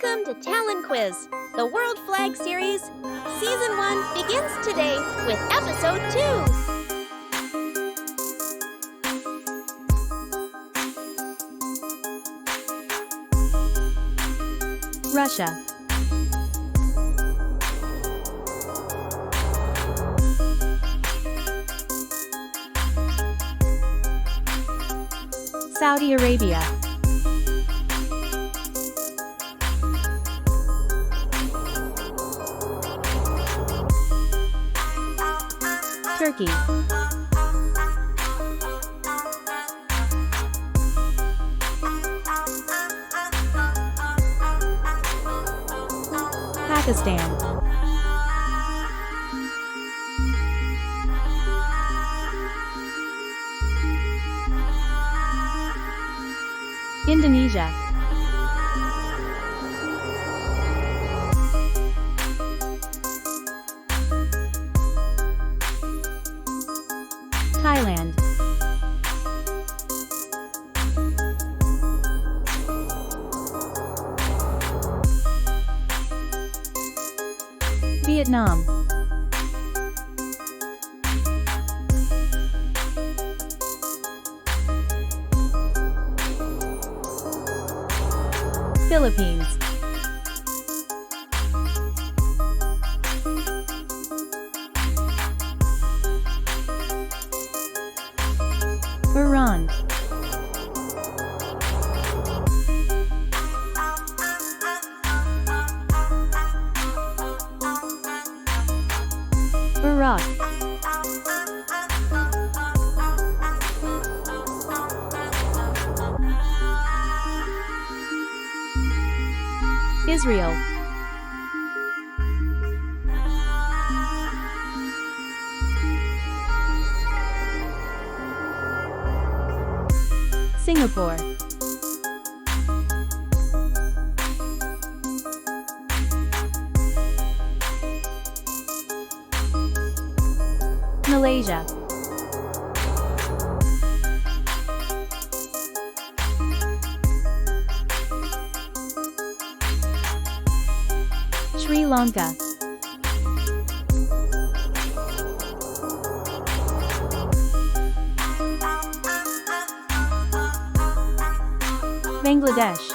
Welcome to Talon Quiz, the World Flag Series. Season 1 begins today with Episode 2. Russia. Saudi Arabia. Turkey. Pakistan. Indonesia. Thailand. Vietnam. Philippines. Iran. Iraq. Israel. Singapore. Malaysia. Sri Lanka. Bangladesh.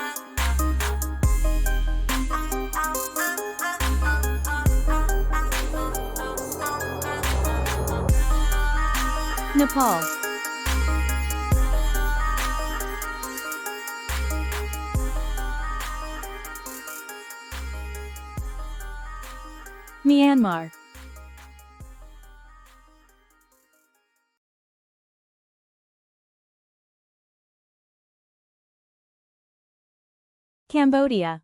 Nepal. Myanmar. Cambodia.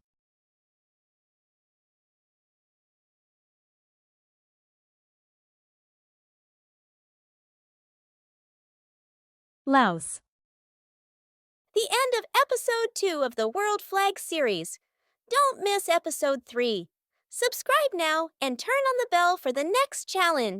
Laos. The end of Episode 2 of the World Flag Series. Don't miss Episode 3. Subscribe now and turn on the bell for the next challenge.